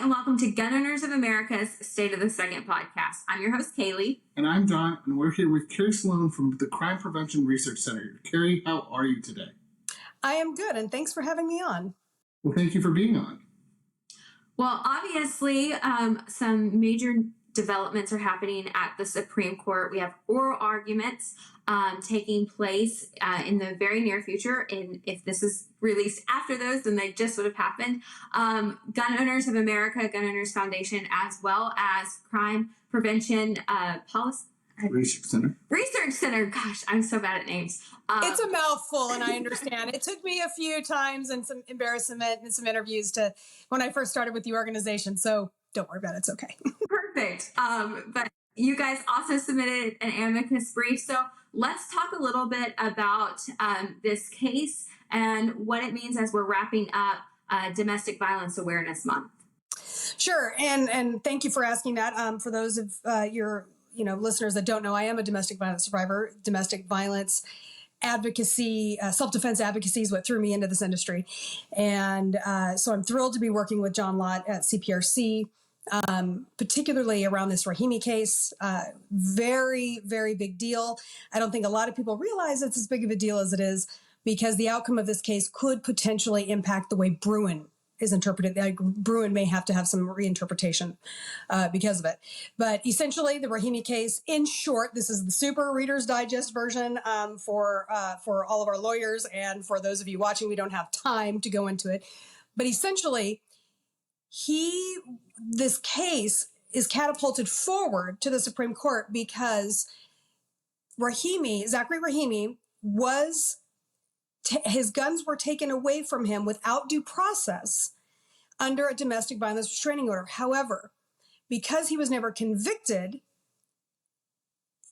Hi, and welcome to Gun Owners of America's State of the Second podcast. I'm your host, Kailey. And I'm John, and we're here with Kerry Slone from the Crime Prevention Research Center. Kerry, how are you today? I am good, and thanks for having me on. Well, thank you for being on. Well, obviously, some major developments are happening at the Supreme Court. We have oral arguments taking place in the very near future. And if this is released after those, then they just would have happened. Gun Owners of America, Gun Owners Foundation, as well as Crime Prevention Policy Research Center. Gosh, I'm so bad at names. It's a mouthful, and I understand. It took me a few times and some embarrassment and some interviews when I first started with the organization. So don't worry about it. It's okay. Perfect. But you guys also submitted an amicus brief. So let's talk a little bit about this case and what it means as we're wrapping up Domestic Violence Awareness Month. Sure. And thank you for asking that. For those of your listeners that don't know, I am a domestic violence survivor. Domestic violence advocacy, self-defense advocacy is what threw me into this industry. And so I'm thrilled to be working with John Lott at CPRC, particularly around this Rahimi case. Very, very big deal. I don't think a lot of people realize it's as big of a deal as it is, because the outcome of this case could potentially impact the way Bruin is interpreted. Bruin may have to have some reinterpretation because of it. But essentially, the Rahimi case, in short, this is the super Reader's Digest version for all of our lawyers. And for those of you watching, we don't have time to go into it. But essentially, this case is catapulted forward to the Supreme Court because Zachary Rahimi his guns were taken away from him without due process under a domestic violence restraining order. However, because he was never convicted,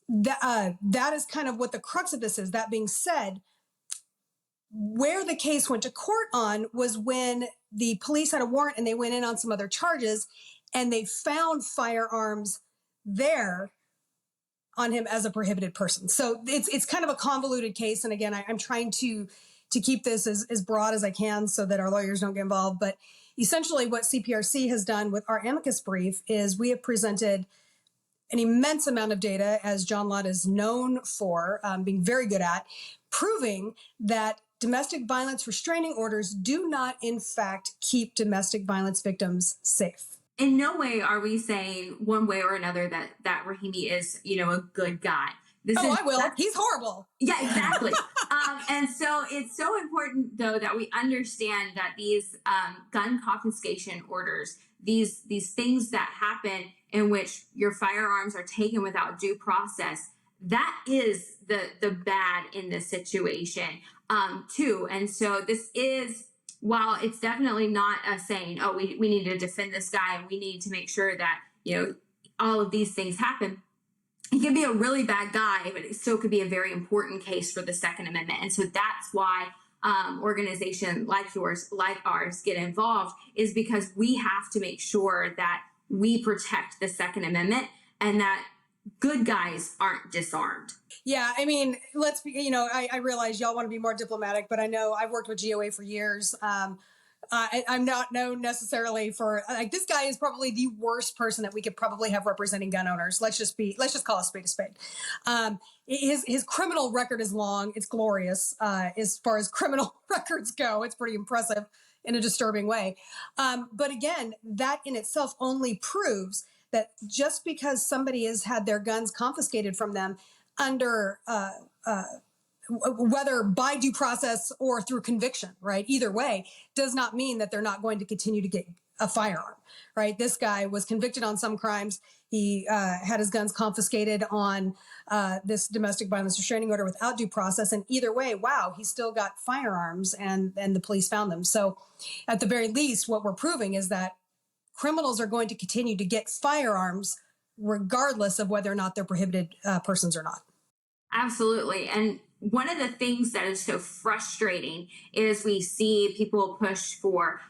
that is kind of what the crux of this is. That being said, where the case went to court on was when the police had a warrant and they went in on some other charges and they found firearms there on him as a prohibited person. So it's kind of a convoluted case. And again, I'm trying to keep this as broad as I can so that our lawyers don't get involved. But essentially what CPRC has done with our amicus brief is we have presented an immense amount of data, as John Lott is known for being very good at, proving that domestic violence restraining orders do not, in fact, keep domestic violence victims safe. In no way are we saying one way or another that Rahimi is, a good guy. I will. He's horrible. Yeah, exactly. And so it's so important, though, that we understand that these gun confiscation orders, these things that happen in which your firearms are taken without due process, that is the bad in this situation, too. And so this is, while it's definitely not us saying, oh, we need to defend this guy and we need to make sure that, all of these things happen. He can be a really bad guy, but it still could be a very important case for the Second Amendment. And so that's why organizations like yours, like ours, get involved, is because we have to make sure that we protect the Second Amendment and that good guys aren't disarmed. Yeah, I mean, let's be, I realize y'all want to be more diplomatic, but I know I've worked with GOA for years. I'm not known necessarily for, this guy is probably the worst person that we could probably have representing gun owners. Let's just call a spade a spade. His criminal record is long. It's glorious. As far as criminal records go, it's pretty impressive in a disturbing way. But again, that in itself only proves that just because somebody has had their guns confiscated from them under, whether by due process or through conviction, right? Either way, does not mean that they're not going to continue to get a firearm, right? This guy was convicted on some crimes. He had his guns confiscated on this domestic violence restraining order without due process. And either way, wow, he still got firearms and the police found them. So at the very least, what we're proving is that criminals are going to continue to get firearms regardless of whether or not they're prohibited persons or not. Absolutely. And one of the things that is so frustrating is we see people push for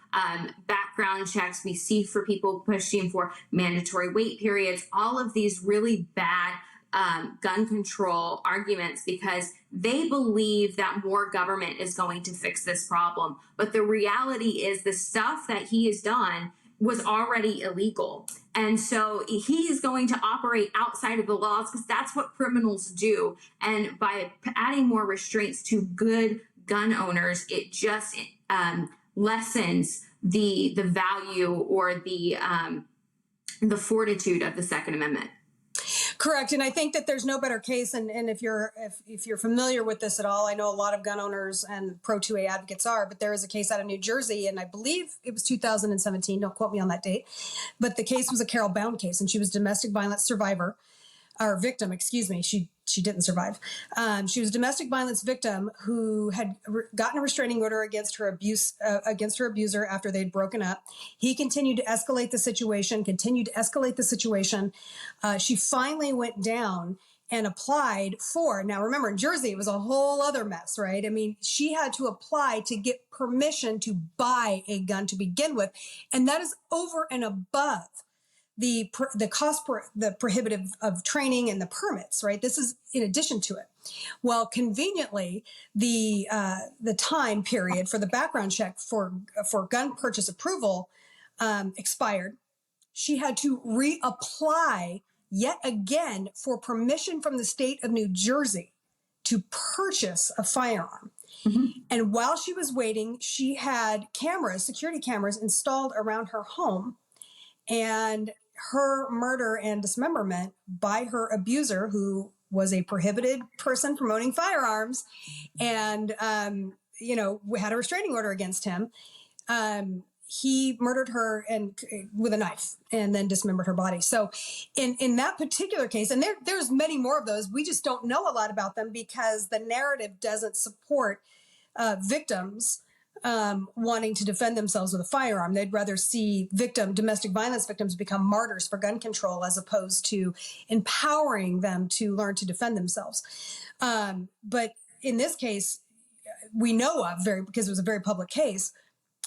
background checks. We see for people pushing for mandatory wait periods, all of these really bad gun control arguments because they believe that more government is going to fix this problem. But the reality is the stuff that he has done was already illegal. And so he is going to operate outside of the laws because that's what criminals do. And by adding more restraints to good gun owners, it just lessens the value or the fortitude of the Second Amendment. Correct. And I think that there's no better case. And if you're familiar with this at all, I know a lot of gun owners and pro 2A advocates are, but there is a case out of New Jersey, and I believe it was 2017. Don't quote me on that date. But the case was a Carol Bound case, and she was a domestic violence survivor, or victim, excuse me. She didn't survive. She was a domestic violence victim who had gotten a restraining order against her abuser after they'd broken up. He continued to escalate the situation. She finally went down and applied for, now remember, in Jersey, it was a whole other mess, right? I mean, she had to apply to get permission to buy a gun to begin with. And that is over and above the cost, the prohibitive of training and the permits, right? This is in addition to it. Well, conveniently, the time period for the background check for gun purchase approval expired. She had to reapply yet again for permission from the state of New Jersey to purchase a firearm. Mm-hmm. And while she was waiting, she had security cameras installed around her home, and her murder and dismemberment by her abuser, who was a prohibited person promoting firearms, and had a restraining order against him. He murdered her with a knife and then dismembered her body. So in that particular case, and there's many more of those, we just don't know a lot about them because the narrative doesn't support victims wanting to defend themselves with a firearm. They'd rather see domestic violence victims become martyrs for gun control as opposed to empowering them to learn to defend themselves. But in this case, we know of because it was a very public case,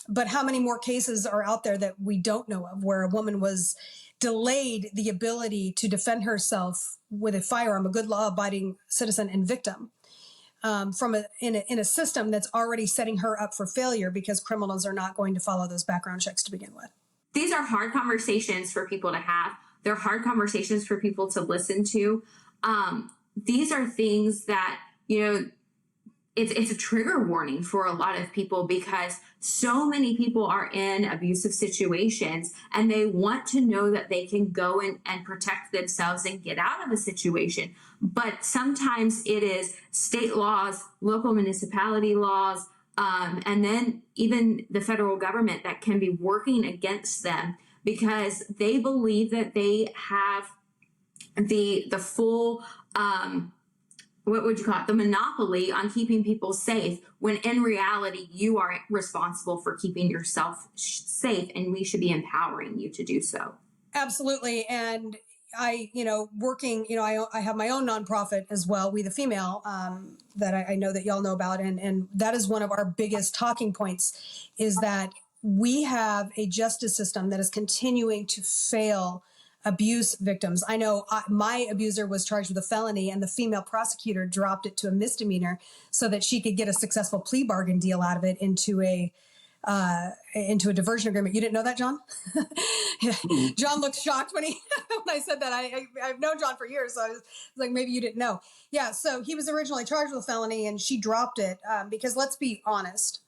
but how many more cases are out there that we don't know of where a woman was delayed the ability to defend herself with a firearm, a good law-abiding citizen and victim, in a system that's already setting her up for failure because criminals are not going to follow those background checks to begin with. These are hard conversations for people to have. They're hard conversations for people to listen to. These are things that, it's a trigger warning for a lot of people because so many people are in abusive situations and they want to know that they can go and protect themselves and get out of a situation. But sometimes it is state laws, local municipality laws, and then even the federal government that can be working against them because they believe that they have the full, what would you call it? The monopoly on keeping people safe, when in reality, you are responsible for keeping yourself safe, and we should be empowering you to do so. Absolutely. And I have my own nonprofit as well, We the Female, that I know that y'all know about. And that is one of our biggest talking points is that we have a justice system that is continuing to fail abuse victims. I know my abuser was charged with a felony and the female prosecutor dropped it to a misdemeanor so that she could get a successful plea bargain deal out of it into a diversion agreement. You didn't know that, John? John looked shocked when I said that. I've known John for years, so I was like, maybe you didn't know. Yeah, so he was originally charged with a felony and she dropped it because let's be honest,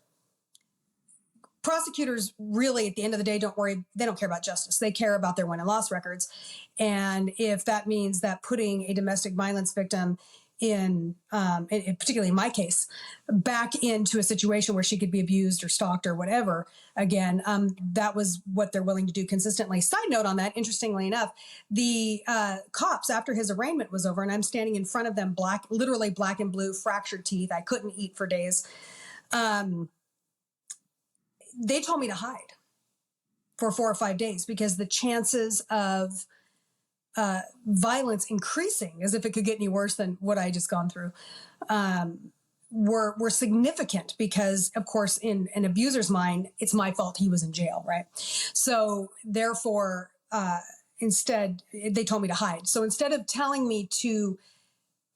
prosecutors really, at the end of the day, they don't care about justice. They care about their win and loss records. And if that means that putting a domestic violence victim particularly in my case, back into a situation where she could be abused or stalked or whatever, again, that was what they're willing to do consistently. Side note on that, interestingly enough, the cops, after his arraignment was over, and I'm standing in front of them, literally black and blue, fractured teeth, I couldn't eat for days, they told me to hide for 4 or 5 days because the chances of violence increasing, as if it could get any worse than what I just gone through, were significant because, of course, in an abuser's mind, it's my fault he was in jail, right? So therefore, instead, they told me to hide. So instead of telling me to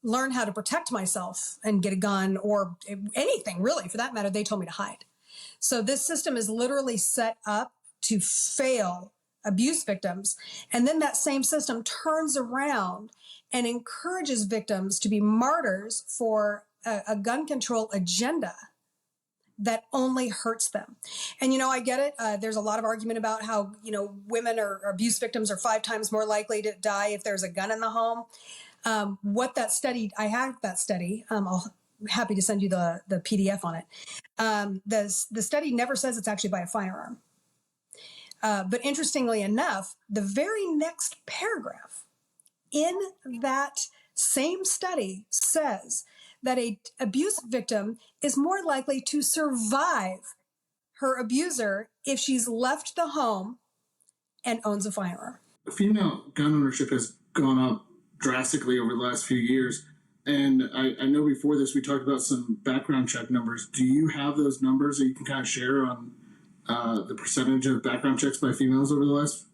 learn how to protect myself and get a gun or anything really for that matter, they told me to hide. So this system is literally set up to fail abuse victims. And then that same system turns around and encourages victims to be martyrs for a gun control agenda that only hurts them. And, I get it. There's a lot of argument about how, women or abuse victims are 5 times more likely to die if there's a gun in the home. What that study, I have that study. I'm happy to send you the PDF on it. The study never says it's actually by a firearm. But interestingly enough, the very next paragraph in that same study says that an abuse victim is more likely to survive her abuser if she's left the home and owns a firearm. Female gun ownership has gone up drastically over the last few years. And I know before this we talked about some background check numbers. Do you have those numbers that you can kind of share on the percentage of background checks by females over the last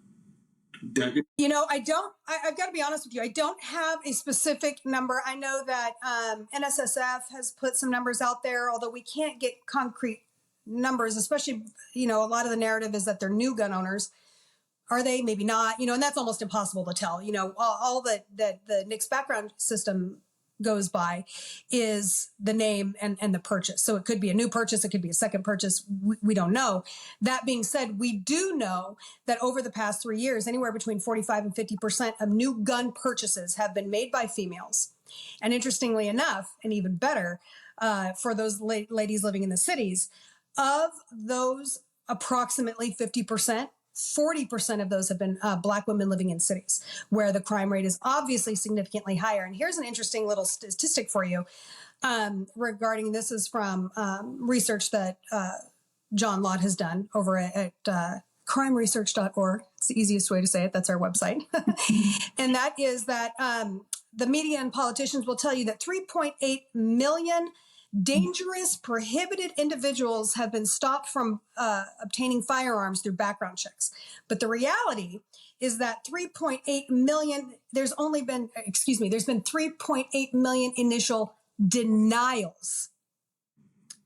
decade? I don't, I've got to be honest with you. I don't have a specific number. I know that NSSF has put some numbers out there, although we can't get concrete numbers, especially, a lot of the narrative is that they're new gun owners. Are they? Maybe not, and that's almost impossible to tell. All that the NICS background system goes by is the name and the purchase. So it could be a new purchase. It could be a second purchase. We don't know. That being said, we do know that over the past 3 years, anywhere between 45 and 50% of new gun purchases have been made by females. And interestingly enough, and even better, for those ladies living in the cities, of those approximately 50%, 40% of those have been Black women living in cities where the crime rate is obviously significantly higher. And here's an interesting little statistic for you regarding this is from research that John Lott has done over at crimeresearch.org. It's the easiest way to say it. That's our website. And that is that the media and politicians will tell you that 3.8 million dangerous, prohibited individuals have been stopped from obtaining firearms through background checks. But the reality is that 3.8 million, there's been 3.8 million initial denials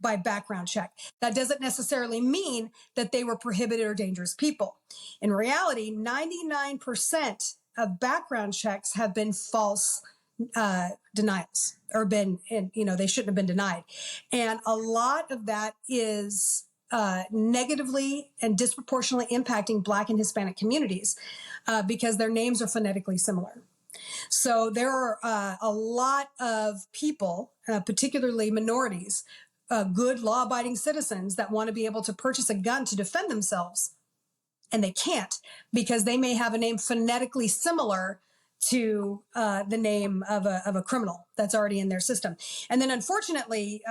by background check. That doesn't necessarily mean that they were prohibited or dangerous people. In reality, 99% of background checks have been false denials or they shouldn't have been denied. And a lot of that is negatively and disproportionately impacting Black and Hispanic communities because their names are phonetically similar. So there are a lot of people, particularly minorities, good law-abiding citizens that want to be able to purchase a gun to defend themselves. And they can't because they may have a name phonetically similar to the name of a criminal that's already in their system. And then unfortunately,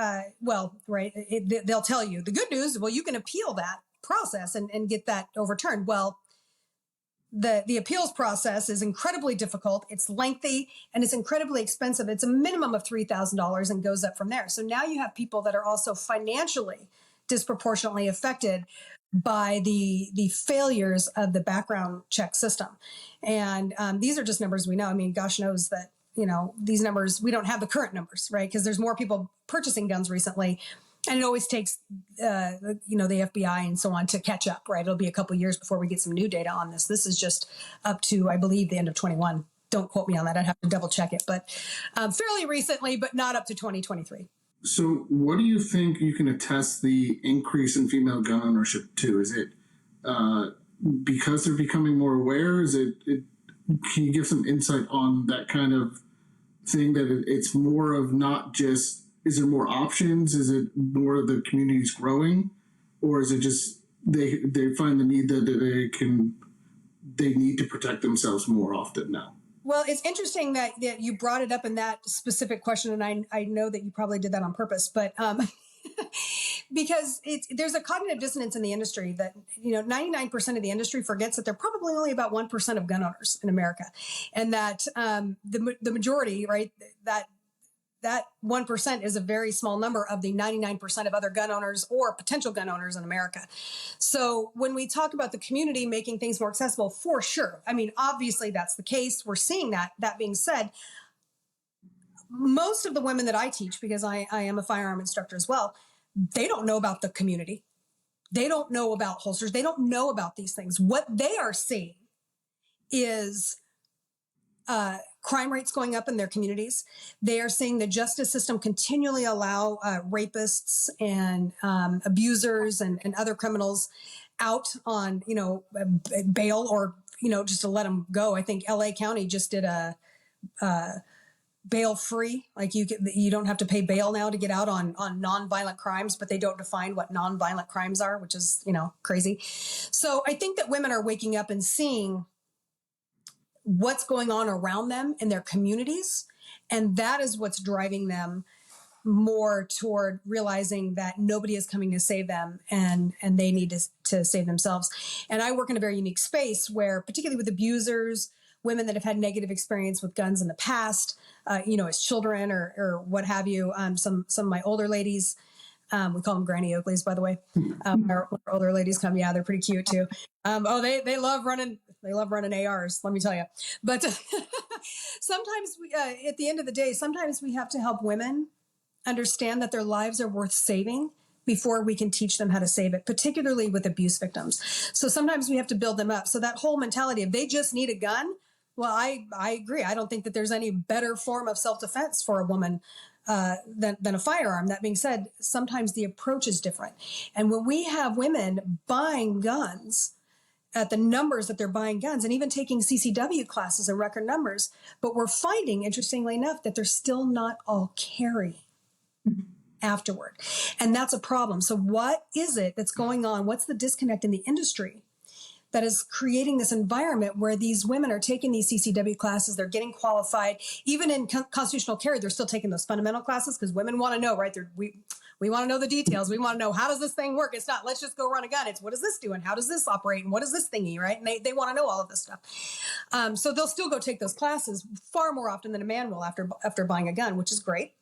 they'll tell you the good news, you can appeal that process and get that overturned. Well, the appeals process is incredibly difficult. It's lengthy and it's incredibly expensive. It's a minimum of $3,000 and goes up from there. So now you have people that are also financially disproportionately affected by the failures of the background check system. And these are just numbers we know. I mean, gosh knows that, these numbers, we don't have the current numbers, right? Because there's more people purchasing guns recently. And it always takes, the FBI and so on to catch up, right? It'll be a couple of years before we get some new data on this. This is just up to, I believe, the end of 21. Don't quote me on that. I'd have to double check it. But fairly recently, but not up to 2023. So what do you think you can attest the increase in female gun ownership to? Is it because they're becoming more aware? Is it can you give some insight on that kind of thing, that it's more of not just, is there more options? Is it more of the community's growing? Or is it just they find the need that they need to protect themselves more often now? Well, it's interesting that you brought it up in that specific question, and I know that you probably did that on purpose, but because there's a cognitive dissonance in the industry that 99% of the industry forgets that there are probably only about 1% of gun owners in America, and that the majority, right, that 1% is a very small number of the 99% of other gun owners or potential gun owners in America. So when we talk about the community making things more accessible, for sure. I mean, obviously that's the case. We're seeing that. That being said, most of the women that I teach, because I am a firearm instructor as well, they don't know about the community. They don't know about holsters. They don't know about these things. What they are seeing is crime rates going up in their communities. They are seeing the justice system continually allow rapists and abusers and other criminals out on, bail or, just to let them go. I think LA County just did a bail free. Like you don't have to pay bail now to get out on nonviolent crimes, but they don't define what nonviolent crimes are, which is, crazy. So I think that women are waking up and seeing what's going on around them in their communities. And that is what's driving them more toward realizing that nobody is coming to save them and they need to save themselves. And I work in a very unique space where, particularly with abusers, women that have had negative experience with guns in the past, as children or what have you, some of my older ladies, we call them Granny Oakleys, by the way. Our older ladies come, they're pretty cute too. They love running. They love running ARs, let me tell you. But sometimes at the end of the day, sometimes we have to help women understand that their lives are worth saving before we can teach them how to save it, particularly with abuse victims. So sometimes we have to build them up. So that whole mentality of they just need a gun. Well, I agree. I don't think that there's any better form of self-defense for a woman than a firearm. That being said, sometimes the approach is different. And when we have women buying guns at the numbers that they're buying guns and even taking CCW classes in record numbers, but we're finding, interestingly enough, that they're still not all carrying afterward. And that's a problem. So what is it that's going on? What's the disconnect in the industry that is creating this environment where these women are taking these CCW classes, they're getting qualified, even in constitutional carry, they're still taking those fundamental classes because women want to know, right? We want to know the details. We want to know, how does this thing work? It's not, let's just go run a gun. It's, what does this do? And how does this operate? And what is this thingy, right? And they want to know all of this stuff. So they'll still go take those classes far more often than a man will after buying a gun, which is great.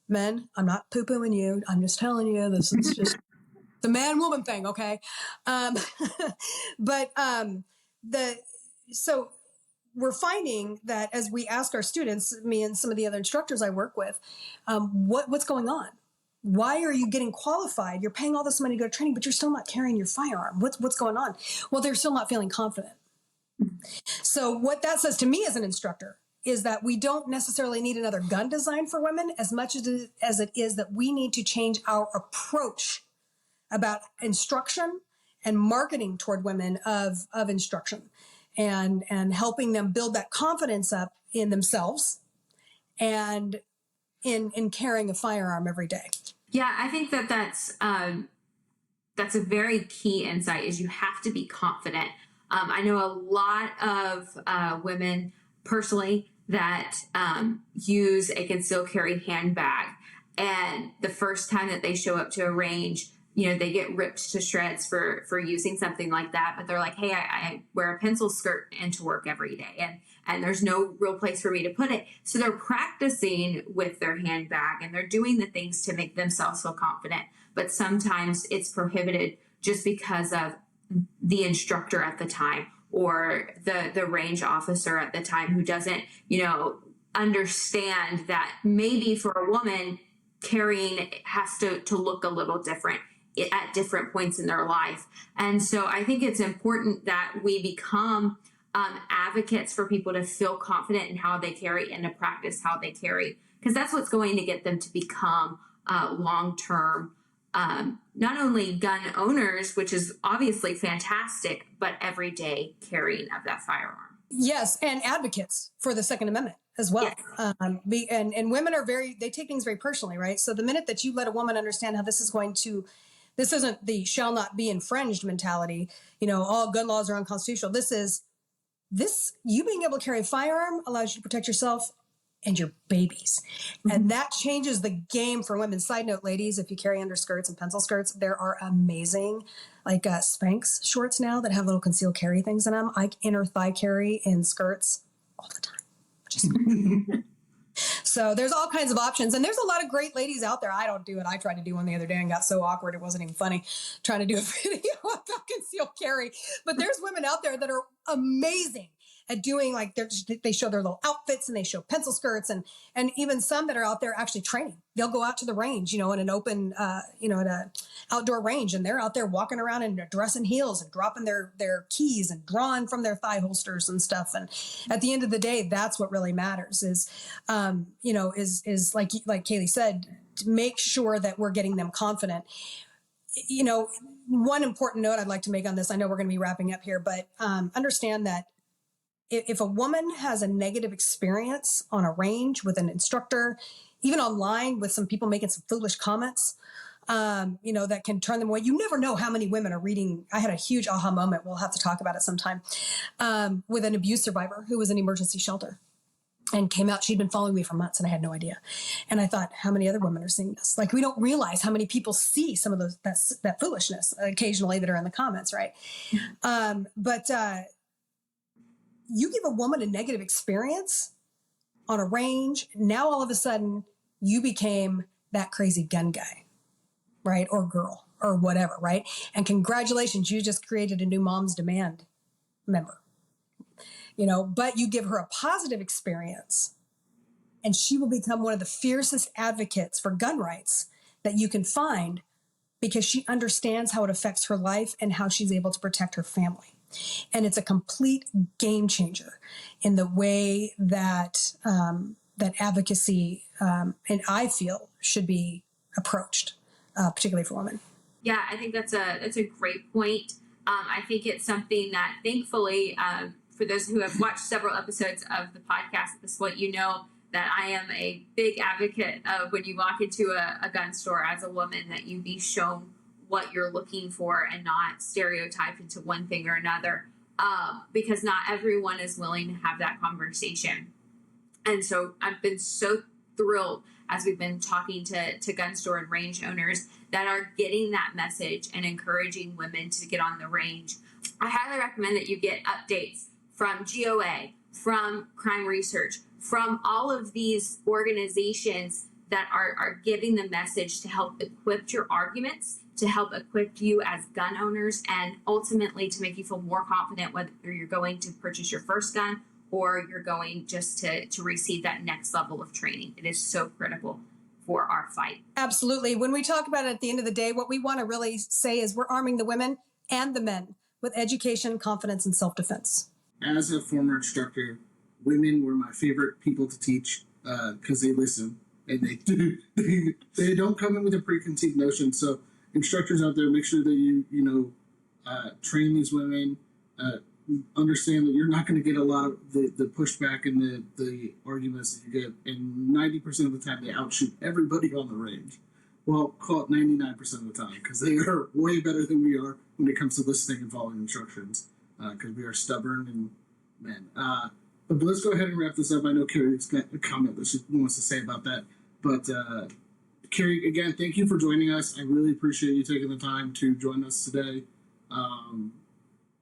Men, I'm not poo-pooing you. I'm just telling you, this is just the man-woman thing, okay? So we're finding that as we ask our students, me and some of the other instructors I work with, what's going on? Why are you getting qualified? You're paying all this money to go to training, but you're still not carrying your firearm. What's going on? Well, they're still not feeling confident. So what that says to me as an instructor is that we don't necessarily need another gun design for women as much as it is that we need to change our approach about instruction and marketing toward women of instruction and helping them build that confidence up in themselves and in carrying a firearm every day. Yeah, I think that's a very key insight is you have to be confident. I know a lot of women personally that use a concealed carry handbag, and the first time that they show up to a range, they get ripped to shreds for using something like that. But they're like, hey, I wear a pencil skirt into work every day, and there's no real place for me to put it. So they're practicing with their handbag and they're doing the things to make themselves feel confident. But sometimes it's prohibited just because of the instructor at the time or the range officer at the time who doesn't, understand that maybe for a woman, carrying has to look a little different at different points in their life. And so I think it's important that we become advocates for people to feel confident in how they carry and to practice how they carry, because that's what's going to get them to become long-term, not only gun owners, which is obviously fantastic, but everyday carrying of that firearm. Yes, and advocates for the Second Amendment as well. Yes. And women are they take things very personally, right? So the minute that you let a woman understand how this isn't the shall not be infringed mentality, all gun laws are unconstitutional. You being able to carry a firearm allows you to protect yourself and your babies. Mm-hmm. And that changes the game for women. Side note, ladies, if you carry underskirts and pencil skirts, there are amazing Spanx shorts now that have little concealed carry things in them. I inner thigh carry in skirts all the time. So there's all kinds of options. And there's a lot of great ladies out there. I don't do it. I tried to do one the other day and got so awkward it wasn't even funny trying to do a video about concealed carry. But there's women out there that are amazing. at doing like they show their little outfits and they show pencil skirts and even some that are out there actually training. They'll go out to the range, in an open, at a outdoor range, and they're out there walking around in a dress and heels and dropping their keys and drawing from their thigh holsters and stuff. And at the end of the day, that's what really matters is like Kailey said, to make sure that we're getting them confident. One important note I'd like to make on this, I know we're going to be wrapping up here, but understand that if a woman has a negative experience on a range with an instructor, even online with some people making some foolish comments, that can turn them away. You never know how many women are reading. I had a huge aha moment. We'll have to talk about it sometime, with an abuse survivor who was in emergency shelter and came out. She'd been following me for months and I had no idea. And I thought, how many other women are seeing this? Like, we don't realize how many people see some of those, that foolishness occasionally that are in the comments. Right. But you give a woman a negative experience on a range. Now, all of a sudden you became that crazy gun guy, right? Or girl or whatever. Right. And congratulations, you just created a new Mom's Demand member. But you give her a positive experience and she will become one of the fiercest advocates for gun rights that you can find because she understands how it affects her life and how she's able to protect her family. And it's a complete game changer in the way that that advocacy, and I feel, should be approached, particularly for women. Yeah, I think that's a great point. I think it's something that, thankfully, for those who have watched several episodes of the podcast at this point, that I am a big advocate of when you walk into a gun store as a woman, that you be shown what you're looking for and not stereotyped into one thing or another, because not everyone is willing to have that conversation. And so I've been so thrilled as we've been talking to gun store and range owners that are getting that message and encouraging women to get on the range. I highly recommend that you get updates from GOA, from Crime Research, from all of these organizations that are giving the message to help equip your arguments, to help equip you as gun owners, and ultimately to make you feel more confident whether you're going to purchase your first gun or you're going just to receive that next level of training. It is so critical for our fight. Absolutely. When we talk about it at the end of the day, what we want to really say is we're arming the women and the men with education, confidence, and self-defense. As a former instructor, women were my favorite people to teach because they listen and they don't come in with a preconceived notion. So instructors out there, make sure that you train these women, understand that you're not going to get a lot of the pushback and the arguments that you get, and 90% of the time they outshoot everybody on the range. Well, call it 99% of the time, because they are way better than we are when it comes to listening and following instructions, because we are stubborn and men. But let's go ahead and wrap this up. I know Kerry's got a comment that she wants to say about that. But Kerry, again, thank you for joining us. I really appreciate you taking the time to join us today.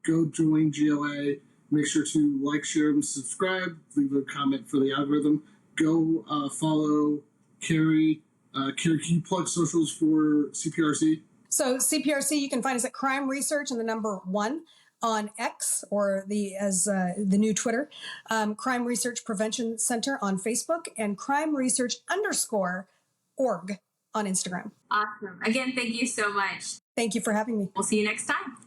Go join GOA. Make sure to like, share, and subscribe. Leave a comment for the algorithm. Go follow Kerry. Kerry, can you plug socials for CPRC? So CPRC, you can find us at Crime Research and the number 1 on X, or the new Twitter, Crime Research Prevention Center on Facebook, and Crime Research _org on Instagram. Awesome. Again, thank you so much. Thank you for having me. We'll see you next time.